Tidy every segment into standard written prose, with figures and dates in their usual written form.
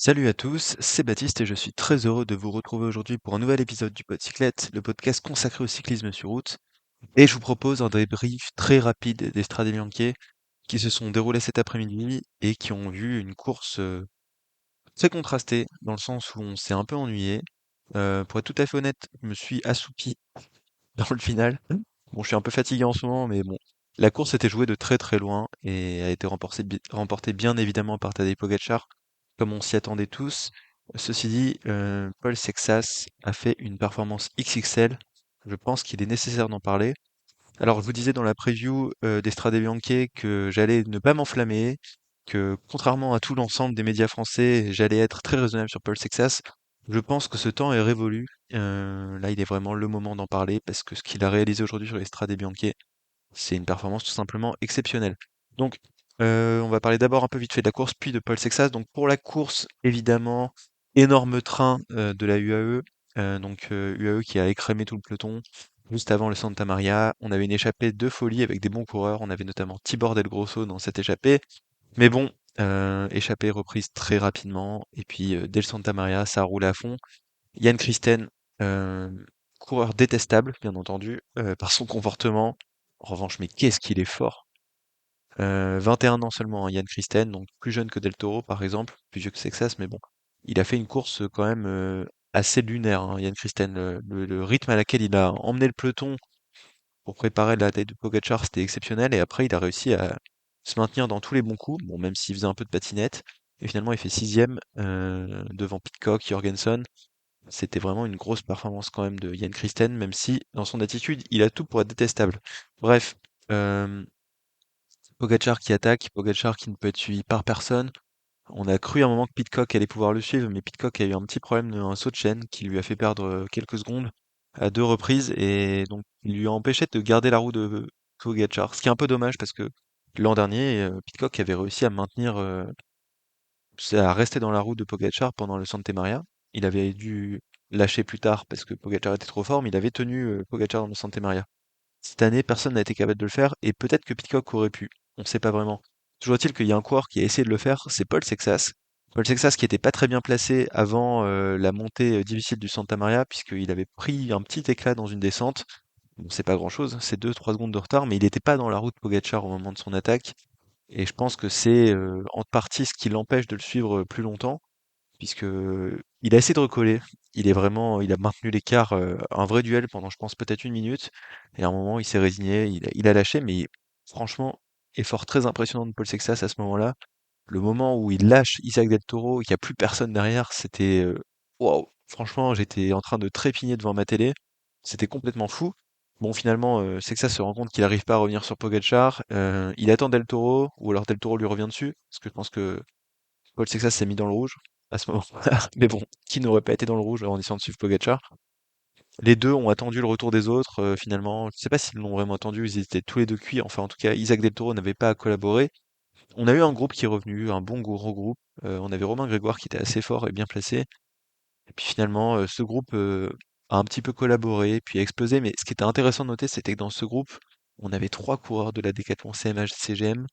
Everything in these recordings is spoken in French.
Salut à tous, c'est Baptiste et je suis très heureux de vous retrouver aujourd'hui pour un nouvel épisode du Podcyclette, le podcast consacré au cyclisme sur route. Et je vous propose un débrief très rapide des Strade Bianche qui se sont déroulés cet après-midi et qui ont vu une course très contrastée dans le sens où on s'est un peu ennuyé. Pour être tout à fait honnête, je me suis assoupi dans le final. Bon, je suis un peu fatigué en ce moment, mais bon. La course était jouée de très très loin et a été remportée bien évidemment par Tadej Pogacar, comme on s'y attendait tous. Ceci dit, Paul Sexas a fait une performance XXL. Je pense qu'il est nécessaire d'en parler. Alors, je vous disais dans la preview d'Estrade Bianche que j'allais ne pas m'enflammer, que contrairement à tout l'ensemble des médias français, j'allais être très raisonnable sur Paul Sexas. Je pense que ce temps est révolu. Là, il est vraiment le moment d'en parler parce que ce qu'il a réalisé aujourd'hui sur l'Estrade Bianche, c'est une performance tout simplement exceptionnelle. Donc, on va parler d'abord un peu vite fait de la course, puis de Paul Sexas. Donc, pour la course, évidemment, énorme train de la UAE. UAE qui a écrémé tout le peloton. Juste avant le Santa Maria, on avait une échappée de folie avec des bons coureurs. On avait notamment Tibor Del Grosso dans cette échappée. Mais bon, échappée reprise très rapidement. Et puis, dès le Santa Maria, ça roule à fond. Yann Christen, euh, coureur détestable, bien entendu, par son comportement. En revanche, mais qu'est-ce qu'il est fort! 21 ans seulement, hein, Yann Christen, donc plus jeune que Del Toro, par exemple, plus vieux que Sexas, mais bon. Il a fait une course quand même assez lunaire, hein, Yann Christen. Le rythme à laquelle il a emmené le peloton pour préparer la tête de Pogacar, c'était exceptionnel. Et après, il a réussi à se maintenir dans tous les bons coups, bon, même s'il faisait un peu de patinette. Et finalement, il fait sixième devant Pidcock, Jorgensen. C'était vraiment une grosse performance quand même de Yann Christen, même si dans son attitude, il a tout pour être détestable. Bref, euh, Pogacar qui attaque, Pogacar qui ne peut être suivi par personne. On a cru à un moment que Pidcock allait pouvoir le suivre, mais Pidcock a eu un petit problème, un saut de chaîne qui lui a fait perdre quelques secondes à deux reprises et donc il lui a empêché de garder la roue de Pogacar. Ce qui est un peu dommage parce que l'an dernier, Pidcock avait réussi à maintenir, à rester dans la roue de Pogacar pendant le Santa Maria. Il avait dû lâcher plus tard parce que Pogacar était trop fort, mais il avait tenu Pogacar dans le Santa Maria. Cette année, personne n'a été capable de le faire, et peut-être que Pidcock aurait pu. On ne sait pas vraiment. Toujours est-il qu'il y a un coureur qui a essayé de le faire, c'est Paul Sexas. Paul Sexas qui était pas très bien placé avant la montée difficile du Santa Maria, puisqu'il avait pris un petit éclat dans une descente. Bon, c'est pas grand-chose, c'est 2-3 secondes de retard, mais il n'était pas dans la route Pogacar au moment de son attaque. Et je pense que c'est en partie ce qui l'empêche de le suivre plus longtemps puisque il a essayé de recoller. Il a maintenu l'écart, un vrai duel pendant, je pense, peut-être une minute. Et à un moment, il s'est résigné, il a lâché, mais franchement, effort très impressionnant de Paul Sexas à ce moment-là. Le moment où il lâche Isaac Del Toro et qu'il n'y a plus personne derrière, c'était waouh! Franchement, j'étais en train de trépigner devant ma télé. C'était complètement fou. Bon, finalement, Sexas se rend compte qu'il n'arrive pas à revenir sur Pogacar. Il attend Del Toro, ou alors Del Toro lui revient dessus, parce que je pense que Paul Sexas s'est mis dans le rouge à ce moment-là. Mais bon, qui n'aurait pas été dans le rouge en essayant de suivre Pogacar? Les deux ont attendu le retour des autres, finalement. Je sais pas s'ils l'ont vraiment attendu, ils étaient tous les deux cuits. Enfin, en tout cas, Isaac Del Toro n'avait pas à collaborer. On a eu un groupe qui est revenu, un bon gros groupe. On avait Romain Grégoire qui était assez fort et bien placé. Et puis finalement, ce groupe a un petit peu collaboré, puis a explosé. Mais ce qui était intéressant de noter, c'était que dans ce groupe, on avait trois coureurs de la Décathlon CMH-CGM,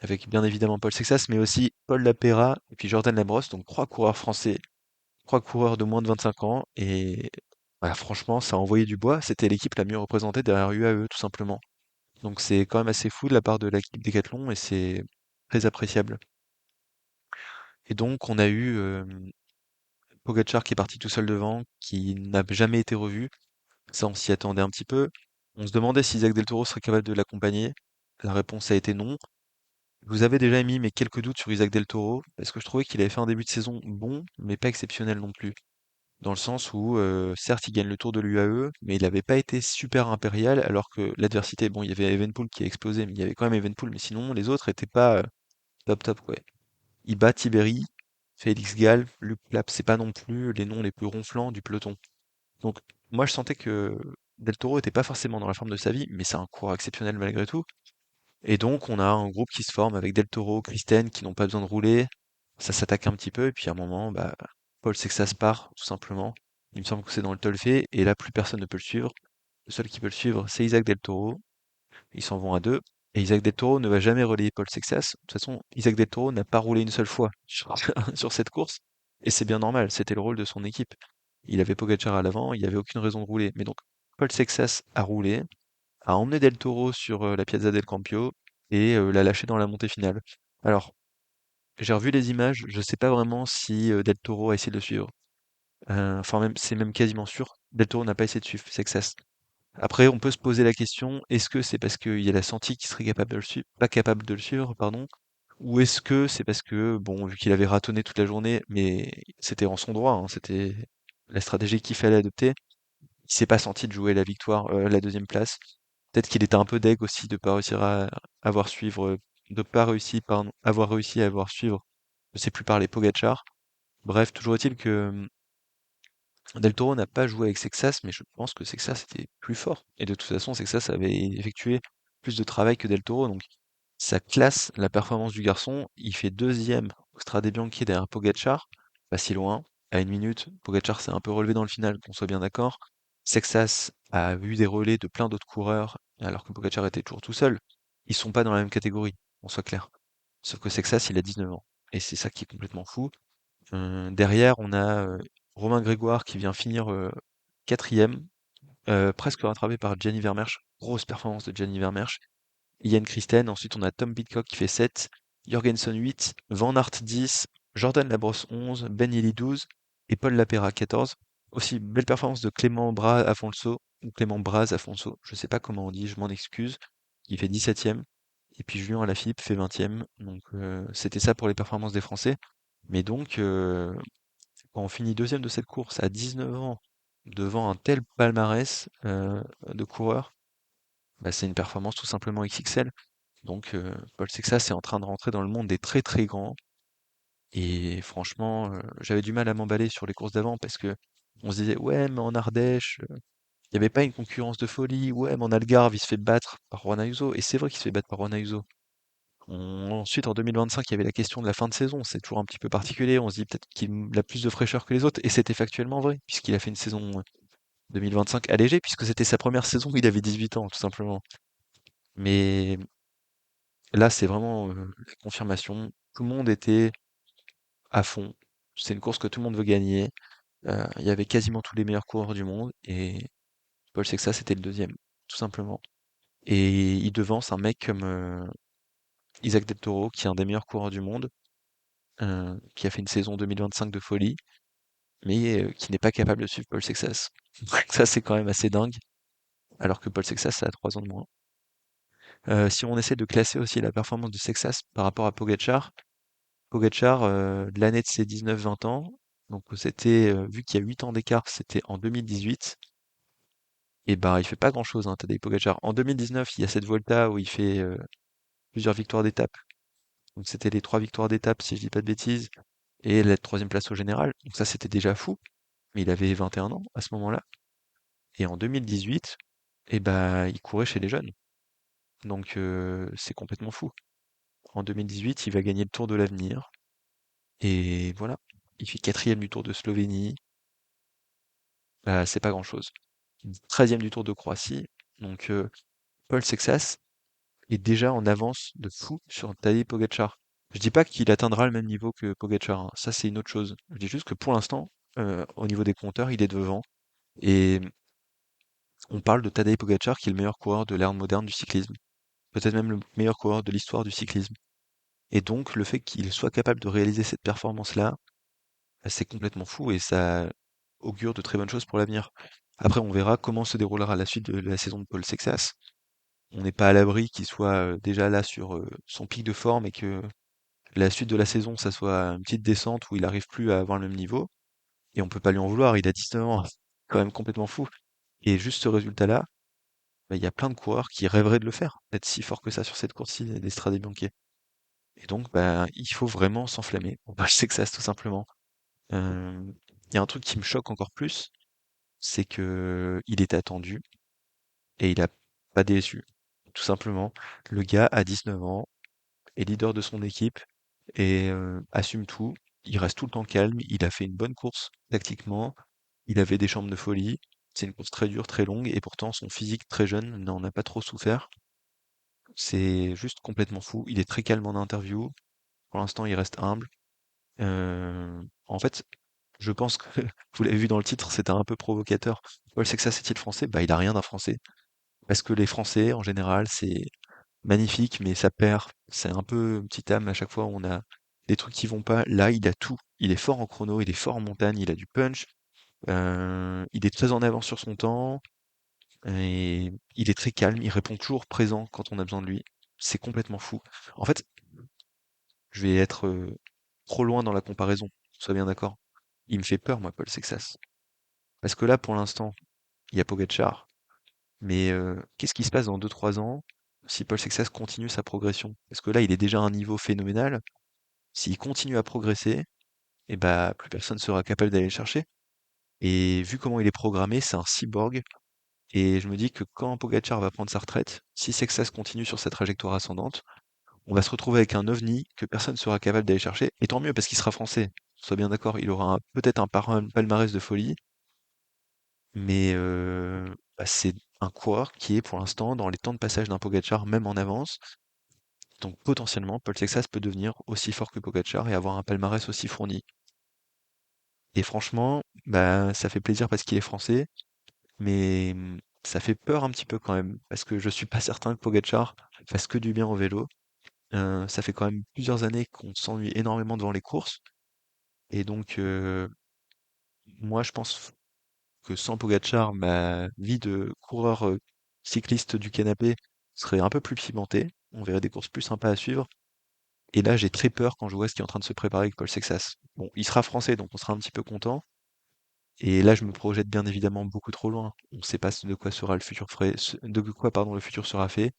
avec bien évidemment Paul Sexas, mais aussi Paul Lapera et puis Jordan Labrosse, donc trois coureurs français, trois coureurs de moins de 25 ans, et voilà, franchement, ça a envoyé du bois. C'était l'équipe la mieux représentée derrière UAE, tout simplement. Donc c'est quand même assez fou de la part de l'équipe Decathlon et c'est très appréciable. Et donc on a eu Pogacar qui est parti tout seul devant, qui n'a jamais été revu. Ça, on s'y attendait un petit peu. On se demandait si Isaac Del Toro serait capable de l'accompagner. La réponse a été non. Vous avez déjà émis mes quelques doutes sur Isaac Del Toro, parce que je trouvais qu'il avait fait un début de saison bon, mais pas exceptionnel non plus. Dans le sens où, certes, il gagne le Tour de l'UAE, mais il n'avait pas été super impérial, alors que l'adversité, bon, il y avait Evenepoel qui a explosé, mais il y avait quand même Evenepoel, mais sinon, les autres étaient pas top top, quoi. Il bat Tiberi, Félix Gall, Luc Plapp, c'est pas non plus les noms les plus ronflants du peloton. Donc, moi, je sentais que Del Toro était pas forcément dans la forme de sa vie, mais c'est un coureur exceptionnel malgré tout. Et donc, on a un groupe qui se forme avec Del Toro, Christen, qui n'ont pas besoin de rouler. Ça s'attaque un petit peu, et puis à un moment, bah, Paul sait que ça se part, tout simplement. Il me semble que c'est dans le Tolfé, et là, plus personne ne peut le suivre. Le seul qui peut le suivre, c'est Isaac Del Toro. Ils s'en vont à deux. Et Isaac Del Toro ne va jamais relayer Paul Sexas. De toute façon, Isaac Del Toro n'a pas roulé une seule fois sur, sur cette course. Et c'est bien normal, c'était le rôle de son équipe. Il avait Pogacar à l'avant, il y avait aucune raison de rouler. Mais donc, Paul Sexas a roulé, a emmené Del Toro sur la Piazza del Campio et l'a lâché dans la montée finale. Alors, j'ai revu les images, je sais pas vraiment si Del Toro a essayé de le suivre. Enfin, même, c'est même quasiment sûr. Del Toro n'a pas essayé de suivre Sexas. Après, on peut se poser la question, est-ce que c'est parce qu'il a senti qu'il serait capable de le suivre, pas capable de le suivre, pardon, ou est-ce que c'est parce que, bon, vu qu'il avait ratonné toute la journée, mais c'était en son droit, hein, c'était la stratégie qu'il fallait adopter, il s'est pas senti de jouer la victoire, la deuxième place. Peut-être qu'il était un peu deg aussi de pas réussir à avoir suivre, de pas réussi, pardon, avoir réussi à avoir suivre, je sais plus parler Pogacar. Bref, toujours est-il que Del Toro n'a pas joué avec Sexas, mais je pense que Sexas était plus fort. Et de toute façon, Sexas avait effectué plus de travail que Del Toro, donc ça classe la performance du garçon. Il fait deuxième au Strade Bianchi derrière Pogacar, pas si loin, à une minute. Pogacar s'est un peu relevé dans le final, qu'on soit bien d'accord. Sexas a eu des relais de plein d'autres coureurs, alors que Pogacar était toujours tout seul. Ils sont pas dans la même catégorie, qu'on soit clair. Sauf que Sexas, il a 19 ans. Et c'est ça qui est complètement fou. Derrière, on a Romain Grégoire qui vient finir quatrième, presque rattrapé par Gianni Vermeersch. Grosse performance de Gianni Vermeersch. Yann Christen, ensuite on a Tom Pidcock qui fait 7, Jorgensen 8, Van Aert 10, Jordan Labrosse 11, Ben Illy 12 et Paul Lapera 14. Aussi, belle performance de Clément Bras Afonso, ou Clément Braz Afonso, je sais pas comment on dit, je m'en excuse, qui fait 17e. Et puis Julien Alaphilippe fait 20e. Donc c'était ça pour les performances des Français. Mais donc, quand on finit deuxième de cette course à 19 ans, devant un tel palmarès de coureurs, bah, c'est une performance tout simplement XXL. Donc Paul Sexas est en train de rentrer dans le monde des très très grands. Et franchement, j'avais du mal à m'emballer sur les courses d'avant parce que on se disait ouais mais en Ardèche, il n'y avait pas une concurrence de folie. Ouais mais en Algarve il se fait battre par Juan Ayuso. Et c'est vrai qu'il se fait battre par Juan Ayuso. Ensuite, en 2025, il y avait la question de la fin de saison. C'est toujours un petit peu particulier. On se dit peut-être qu'il a plus de fraîcheur que les autres. Et c'était factuellement vrai, puisqu'il a fait une saison 2025 allégée, puisque c'était sa première saison où il avait 18 ans, tout simplement. Mais là, c'est vraiment la confirmation. Tout le monde était à fond. C'est une course que tout le monde veut gagner. Il y avait quasiment tous les meilleurs coureurs du monde. Et Paul Sexas, c'était le deuxième, tout simplement. Et il devance un mec comme Isaac Del Toro, qui est un des meilleurs coureurs du monde, qui a fait une saison 2025 de folie, mais qui n'est pas capable de suivre Paul Sexas. Ça, c'est quand même assez dingue, alors que Paul Sexas, ça a 3 ans de moins. Si on essaie de classer aussi la performance de Sexas par rapport à Pogacar, Pogacar, l'année de ses 19-20 ans, donc c'était, vu qu'il y a 8 ans d'écart, c'était en 2018, et ben il fait pas grand-chose, hein, Tadej Pogacar. En 2019, il y a cette Volta où il fait plusieurs victoires d'étape. Donc c'était les 3 victoires d'étape, si je dis pas de bêtises, et la troisième place au général. Donc ça, c'était déjà fou, mais il avait 21 ans à ce moment-là. Et en 2018, eh ben, il courait chez les jeunes. Donc c'est complètement fou. En 2018, il va gagner le Tour de l'Avenir. Et voilà. Il fait quatrième du Tour de Slovénie. C'est pas grand-chose. 13e du Tour de Croatie. Donc Paul Sexas est déjà en avance de fou sur Tadej Pogacar. Je dis pas qu'il atteindra le même niveau que Pogacar, hein. Ça, c'est une autre chose. Je dis juste que pour l'instant, au niveau des compteurs, il est devant. Et on parle de Tadej Pogacar qui est le meilleur coureur de l'ère moderne du cyclisme. Peut-être même le meilleur coureur de l'histoire du cyclisme. Et donc, le fait qu'il soit capable de réaliser cette performance-là, bah, c'est complètement fou et ça augure de très bonnes choses pour l'avenir. Après, on verra comment se déroulera la suite de la saison de Paul Sexas. On n'est pas à l'abri qu'il soit déjà là sur son pic de forme et que la suite de la saison, ça soit une petite descente où il n'arrive plus à avoir le même niveau. Et on peut pas lui en vouloir, il a 19 ans, c'est quand même complètement fou. Et juste ce résultat-là, bah, il y a plein de coureurs qui rêveraient de le faire, d'être si fort que ça sur cette course-ci des Strade Bianche. Et donc, bah, il faut vraiment s'enflammer. Bon, bah, je sais que ça, c'est tout simplement. Euh, Il y a un truc qui me choque encore plus, c'est que il était attendu et il a pas déçu. Tout simplement, le gars a 19 ans, est leader de son équipe et assume tout. Il reste tout le temps calme. Il a fait une bonne course tactiquement. Il avait des jambes de folie. C'est une course très dure, très longue, et pourtant son physique très jeune n'en a pas trop souffert. C'est juste complètement fou. Il est très calme en interview. Pour l'instant, il reste humble. En fait, je pense que vous l'avez vu dans le titre, c'était un peu provocateur. Paul Sexas est-il français? Bah, il a rien d'un français. Parce que les Français, en général, c'est magnifique, mais ça perd. C'est un peu une petite âme à chaque fois. On a des trucs qui vont pas. Là, il a tout. Il est fort en chrono, il est fort en montagne, il a du punch. Il est très en avance sur son temps. Et il est très calme. Il répond toujours présent quand on a besoin de lui. C'est complètement fou. En fait, je vais être trop loin dans la comparaison. Sois bien d'accord. Il me fait peur, moi, Paul Sexas. Parce que là, pour l'instant, il y a Pogačar. Mais qu'est-ce qui se passe dans 2 3 ans si Paul Sexas continue sa progression? Parce que là, il est déjà à un niveau phénoménal. S'il continue à progresser, et bah, plus personne sera capable d'aller le chercher. Et vu comment il est programmé, c'est un cyborg. Et je me dis que quand Pogačar va prendre sa retraite, si Sexas continue sur sa trajectoire ascendante, on va se retrouver avec un ovni que personne sera capable d'aller chercher. Et tant mieux parce qu'il sera français. Sois bien d'accord, il aura peut-être un palmarès de folie, mais bah, c'est un coureur qui est pour l'instant dans les temps de passage d'un Pogačar, même en avance. Donc potentiellement, Paul Sexas peut devenir aussi fort que Pogačar et avoir un palmarès aussi fourni. Et franchement, bah, ça fait plaisir parce qu'il est français, mais ça fait peur un petit peu quand même, parce que je suis pas certain que Pogačar fasse que du bien au vélo. Ça fait quand même plusieurs années qu'on s'ennuie énormément devant les courses, et donc moi je pense que sans Pogačar, ma vie de coureur cycliste du canapé serait un peu plus pimentée. On verrait des courses plus sympas à suivre. Et là, j'ai très peur quand je vois ce qui est en train de se préparer avec Paul Sexas. Bon, il sera français, donc on sera un petit peu content. Et là, je me projette bien évidemment beaucoup trop loin. On ne sait pas de quoi sera le futur de quoi, pardon, le futur sera fait.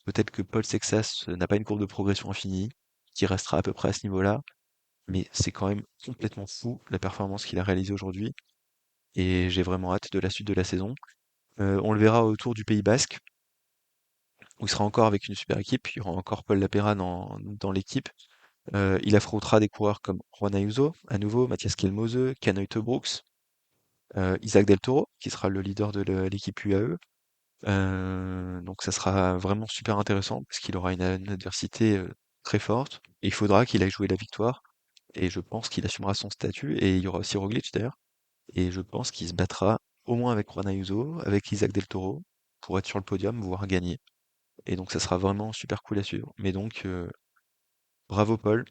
Peut-être que Paul Sexas n'a pas une courbe de progression infinie, qui restera à peu près à ce niveau-là. Mais c'est quand même complètement fou la performance qu'il a réalisée aujourd'hui. Et j'ai vraiment hâte de la suite de la saison. On le verra autour du Pays Basque, où il sera encore avec une super équipe. Il y aura encore Paul Lapéra dans l'équipe. Il affrontera des coureurs comme Juan Ayuso, à nouveau, Mathias Kelmose, Kanoy Brooks, Isaac Del Toro, qui sera le leader de l'équipe UAE. Donc ça sera vraiment super intéressant parce qu'il aura une adversité très forte. Et il faudra qu'il aille jouer la victoire. Et je pense qu'il assumera son statut. Et il y aura aussi Roglic d'ailleurs. Et je pense qu'il se battra au moins avec Juan Ayuso, avec Isaac Del Toro, pour être sur le podium, voire gagner. Et donc ça sera vraiment super cool à suivre. Mais donc, bravo Paul,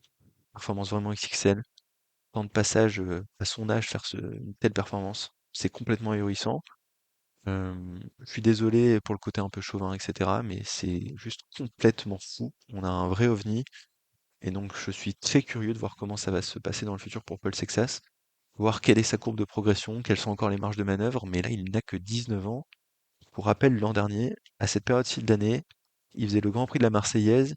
performance vraiment XXL. Temps de passage à son âge, faire une telle performance, c'est complètement ahurissant. Je suis désolé pour le côté un peu chauvin, etc., mais c'est juste complètement fou. On a un vrai ovni, et donc je suis très curieux de voir comment ça va se passer dans le futur pour Paul Sexas, voir quelle est sa courbe de progression, quelles sont encore les marges de manœuvre, mais là il n'a que 19 ans. Pour rappel, l'an dernier, à cette période-ci de l'année, il faisait le Grand Prix de la Marseillaise,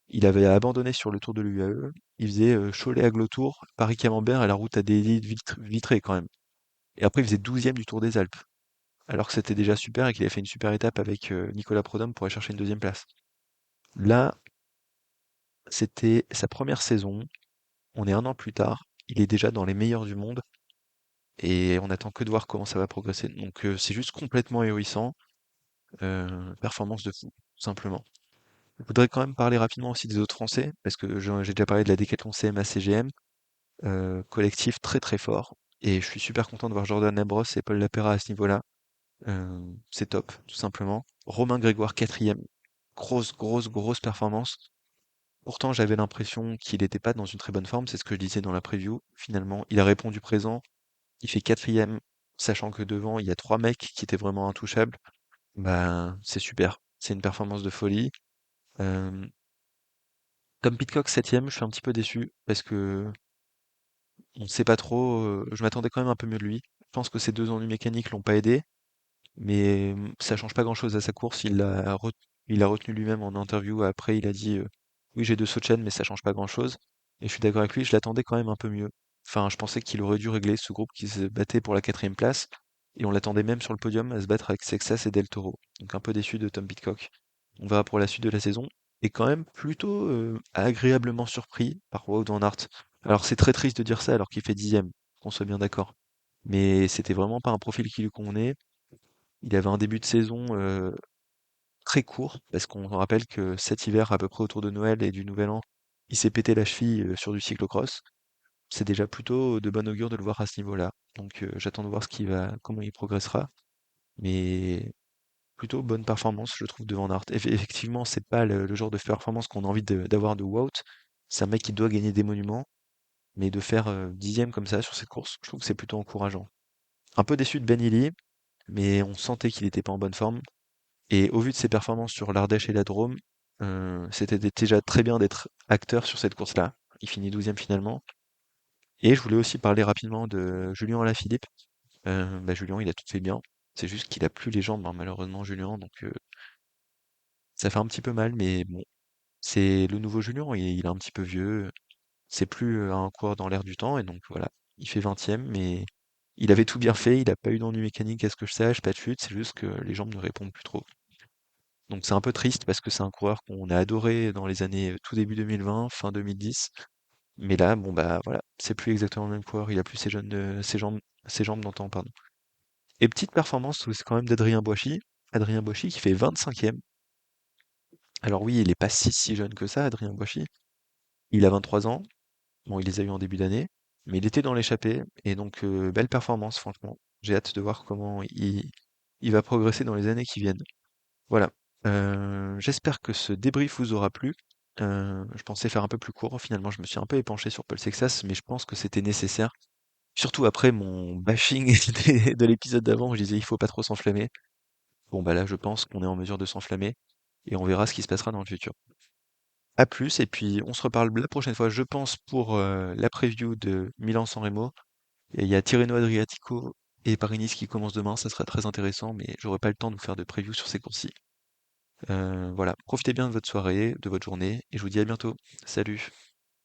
il avait abandonné sur le Tour de l'UAE, il faisait Cholet-Aglo-Tour, Paris-Camembert et la route à des vitré quand même. Et après, il faisait 12e du Tour des Alpes, alors que c'était déjà super et qu'il avait fait une super étape avec Nicolas Prudhomme pour aller chercher une deuxième place. Là, c'était sa première saison, on est un an plus tard, il est déjà dans les meilleurs du monde et on attend que de voir comment ça va progresser. Donc c'est juste complètement ahurissant, performance de fou, tout simplement. Je voudrais quand même parler rapidement aussi des autres Français, parce que j'ai déjà parlé de la Décathlon CMA CGM, collectif très très fort, et je suis super content de voir Jordan Labrosse et Paul Lapera à ce niveau-là. C'est top, tout simplement. Romain Grégoire, quatrième. Grosse, grosse, grosse performance. Pourtant, j'avais l'impression qu'il n'était pas dans une très bonne forme, c'est ce que je disais dans la preview. Finalement, il a répondu présent, il fait quatrième, sachant que devant, il y a 3 mecs qui étaient vraiment intouchables. Ben, c'est super. C'est une performance de folie. Euh, Tom Pitcock, septième, je suis un petit peu déçu, parce que on ne sait pas trop, je m'attendais quand même un peu mieux de lui. Je pense que ces 2 ennuis mécaniques l'ont pas aidé. Mais ça change pas grand-chose à sa course. Il a retenu lui-même en interview. Après, il a dit oui, j'ai 2 sauts de chaîne, mais ça change pas grand-chose. Et je suis d'accord avec lui, je l'attendais quand même un peu mieux. Enfin, je pensais qu'il aurait dû régler ce groupe qui se battait pour la quatrième place. Et on l'attendait même sur le podium à se battre avec Sexas et Del Toro. Donc un peu déçu de Tom Pitcock. On verra pour la suite de la saison. Et quand même plutôt agréablement surpris par Wout van Aert. Alors c'est très triste de dire ça alors qu'il fait 10e, qu'on soit bien d'accord. Mais c'était vraiment pas un profil qui lui convenait. Il avait un début de saison très court, parce qu'on rappelle que cet hiver, à peu près autour de Noël et du Nouvel An, il s'est pété la cheville sur du cyclocross. c'est déjà plutôt de bon augure de le voir à ce niveau-là. Donc j'attends de voir comment il progressera. Mais plutôt bonne performance, je trouve, de Van Aert. Effectivement, c'est pas le genre de performance qu'on a envie d'avoir de Wout. C'est un mec qui doit gagner des monuments, mais de faire 10e comme ça sur cette course, je trouve que c'est plutôt encourageant. Un peu déçu de Ben Illy, mais on sentait qu'il n'était pas en bonne forme. Et au vu de ses performances sur l'Ardèche et la Drôme, c'était déjà très bien d'être acteur sur cette course-là. Il finit 12e finalement. Et je voulais aussi parler rapidement de Julien Alaphilippe. Julien, il a tout fait bien. C'est juste qu'il a plus les jambes, hein, malheureusement, Julien. Donc ça fait un petit peu mal, mais bon, c'est le nouveau Julien. Il est un petit peu vieux. C'est plus un coureur dans l'air du temps. Et donc voilà, il fait 20e, mais il avait tout bien fait. Il n'a pas eu d'ennui mécanique à ce que je sache, pas de chute. C'est juste que les jambes ne répondent plus trop. Donc c'est un peu triste parce que c'est un coureur qu'on a adoré dans les années tout début 2020, fin 2010. Mais là, bon bah voilà, c'est plus exactement le même coureur. Il a plus ses jambes d'antan, pardon. Et petite performance, c'est quand même d'Adrien Boichy. Adrien Boichy qui fait 25e. Alors oui, il est pas si jeune que ça, Adrien Boichy. Il a 23 ans. Bon, il les a eu en début d'année, mais il était dans l'échappée. Et donc, belle performance, franchement. J'ai hâte de voir comment il va progresser dans les années qui viennent. Voilà. J'espère que ce débrief vous aura plu. Je pensais faire un peu plus court. Finalement, je me suis un peu épanché sur Paul Sexas, mais je pense que c'était nécessaire. Surtout après mon bashing de l'épisode d'avant où je disais il faut pas trop s'enflammer. Bon, bah là, je pense qu'on est en mesure de s'enflammer et on verra ce qui se passera dans le futur. À plus, et puis on se reparle la prochaine fois, je pense, pour la preview de Milan-San Remo. Et il y a Tirreno Adriatico et Paris-Nice qui commencent demain, ça sera très intéressant, mais j'aurai pas le temps de vous faire de preview sur ces courses-ci. Voilà, profitez bien de votre soirée, de votre journée, et je vous dis à bientôt. Salut!